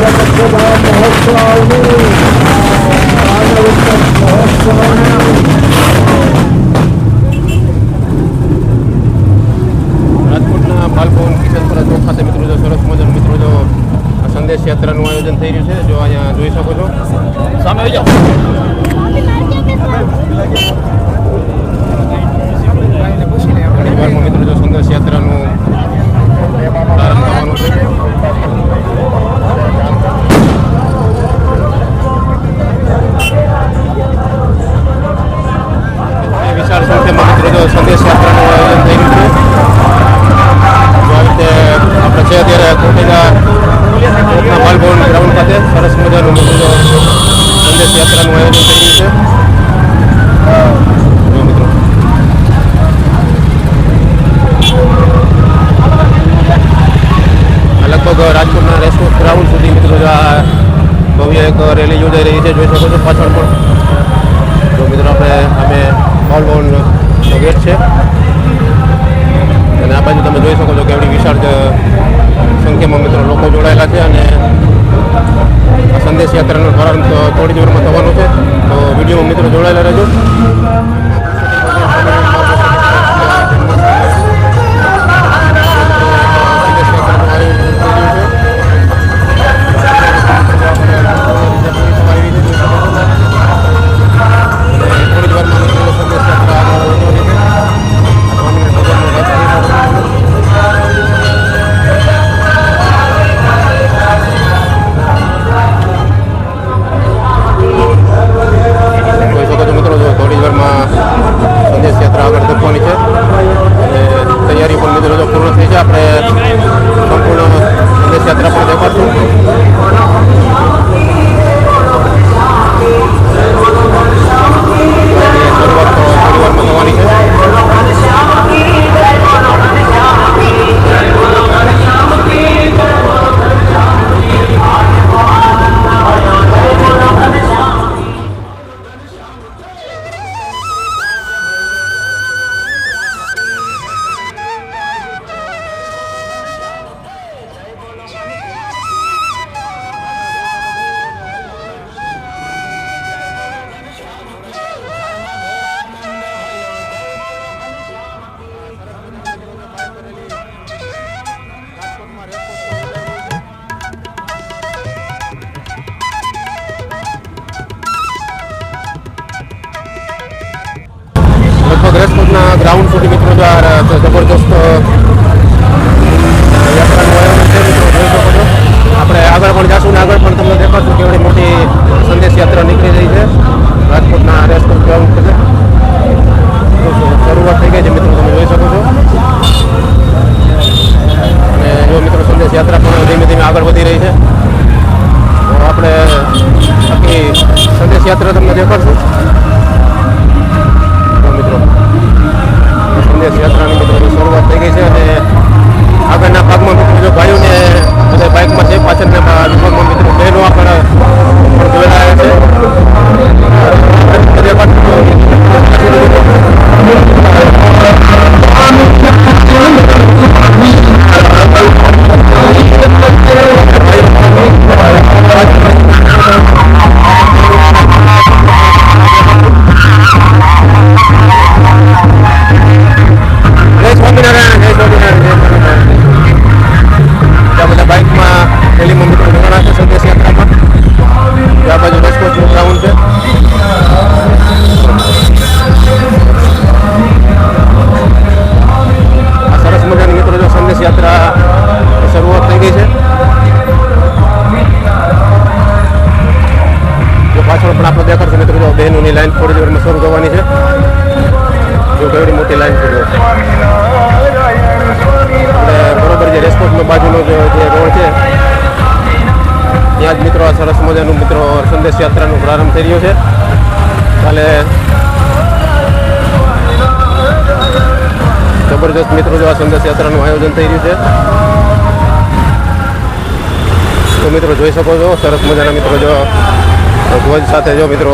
રાજકોટના બાલભવન કિશનપુરા ચોક ખાતે મિત્રો જો સરસ મજાનું મિત્રો જો સંદેશ યાત્રાનું આયોજન થઈ રહ્યું છે. જો અહીંયા જોઈ શકો છો, સામે આવી જાઓ. મિત્રો જો સંદેશ યાત્રાનું પ્રારંભ થવાનું છે. વિશાળ સંખ્યામાં મિત્રો જો સંદેશ યાત્રાનું આયોજન થઈ રહ્યું છે. જો આ રીતે આપણે છે અત્યારે કોટેજા બાલભવન ગ્રાઉન્ડ ખાતે સરસ મજાનું મિત્રો જો સંદેશ યાત્રાનું આયોજન થઈ રહ્યું છે. જો મિત્રો લગભગ રાજકોટના રેસકોર્સ ગ્રાઉન્ડ સુધી મિત્રો જો આ ભવ્ય એક રેલી યોજાઈ રહી છે. જોઈ શકો છો પાછળ પણ. જો મિત્રો આપણે અમે બાલભવનનો ગેટ છે અને આ બાજુ તમે જોઈ શકો છો કે એવડી વિશાળ સંખ્યામાં મિત્રો લોકો જોડાયેલા છે અને આ સંદેશ યાત્રાનો પ્રારંભ થોડી જ વારમાં થવાનો છે. તો વિડીયોમાં મિત્રો જોડાયેલા રહેજો. રેસકોર્સના ગ્રાઉન્ડ સુધી મિત્રો જો જબરદસ્ત યાત્રાનું આયોજન છે. મિત્રો જોઈ શકો છો. આપણે આગળ પણ જઈશું ને આગળ પણ તમને દેખાડશું કે એવડી મોટી સંદેશ યાત્રા નીકળી રહી છે રાજકોટના રેસકોર્સ ગ્રાઉન્ડ ખાતે. શરૂઆત થઈ ગઈ છે મિત્રો, તમે જોઈ શકો છો. અને જો મિત્રો સંદેશ યાત્રા પણ ધીમે ધીમે આગળ વધી રહી છે. તો આપણે આખી સંદેશ યાત્રા તમને દેખાડશું. સંદેશ યાત્રાની મિત્રો શરૂઆત થઈ ગઈ છે અને આગળના ભાગમાં મિત્રો જો ભાઈઓને બધા બાઇકમાં છે, પાછળના વિભાગમાં મિત્રો બહેનો પણ જોડાયા છે. બહેનોની લાઈન થોડી દેરમાં શરૂ થવાની છે. જો કેવડી મોટી લાઈન છે. આપણે બરોબર જે રેસકોર્સનો બાજુનો જે રોડ છે ત્યાં જ મિત્રો આ સરસ મજાનું મિત્રો સંદેશ યાત્રાનો પ્રારંભ થઈ રહ્યો છે. કાલે જબરદસ્ત મિત્રો જો આ સંદેશ યાત્રાનું આયોજન થઈ રહ્યું છે. તો મિત્રો જોઈ શકો છો સરસ મજાના મિત્રો જો ધ્વજ સાથે જો મિત્રો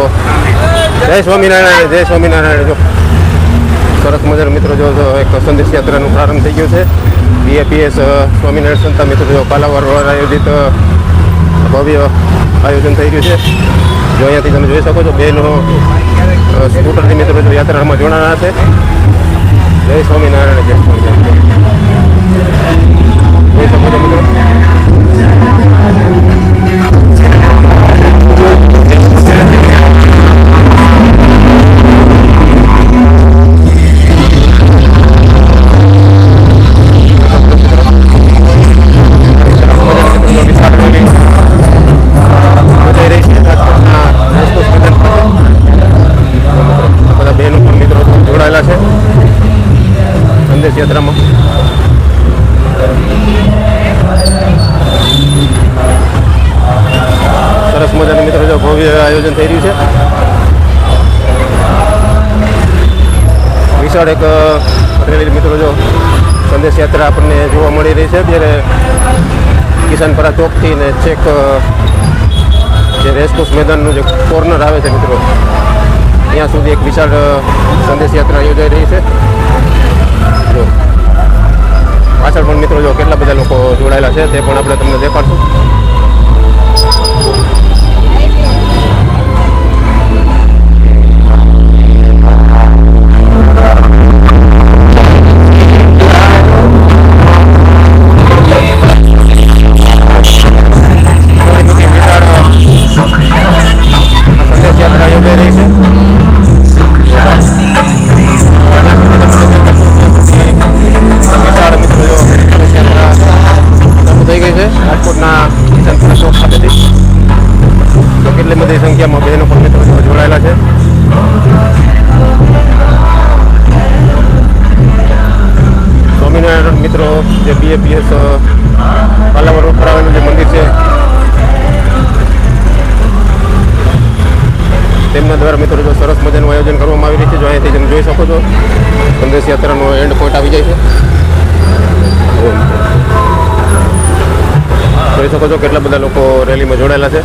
જય સ્વામિનારાયણ, જય સ્વામિનારાયણ. જો સરસ મજાના મિત્રો જો એક સંદેશ યાત્રાનો પ્રારંભ થઈ ગયો છે. બીએપીએસ સ્વામિનારાયણ સંસ્થા મિત્રો જો કાલાવાડ આયોજિત ભવ્ય આયોજન થઈ રહ્યું છે. જો અહીંયાથી તમે જોઈ શકો છો બેનો સ્કૂટરથી મિત્રો જો યાત્રામાં જોડાણા છે. જય સ્વામિનારાયણ, જય સ્વામિનારાયણ. જોઈ શકો છો મિત્રો. સંદેશ યાત્રામાં સરસ મજાનું મિત્રો જો ભવ્ય આયોજન થઈ રહ્યું છે. વિશાળ એક રેલી મિત્રો જો સંદેશ યાત્રા આપણને જોવા મળી રહી છે. ત્યારે કિસાનપરા ચોકથી ને છેક જે રેસકોર્સ મેદાનનું જે કોર્નર આવે છે મિત્રો ત્યાં સુધી એક વિશાળ સંદેશ યાત્રા યોજાઈ રહી છે. જો પાછળ પણ મિત્રો જો કેટલા બધા લોકો જોડાયેલા છે તે પણ આપણે તમને દેખાડશું. સંદેશ યાત્રા યોજાઈ રહી છે. થઈ ગઈ છે રાજકોટના કિસાનપરા ચોક ખાતેથી. તો કેટલી બધી સંખ્યામાં બહેનો પણ મિત્રો જોડાયેલા છે. સ્વામિનારાયણ મિત્રો જે BAPS પાલાવર રોડ પર આવેલું જે મંદિર છે તેમના દ્વારા મિત્રો જો સરસ મજાનું આયોજન કરવામાં આવી રહ્યું છે. જો અહીંયાથી તમે જોઈ શકો છો સંદેશ યાત્રાનો એન્ડ પોઈન્ટ આવી જાય છે. જોઈ શકો છો કેટલા બધા લોકો રેલીમાં જોડાયેલા છે.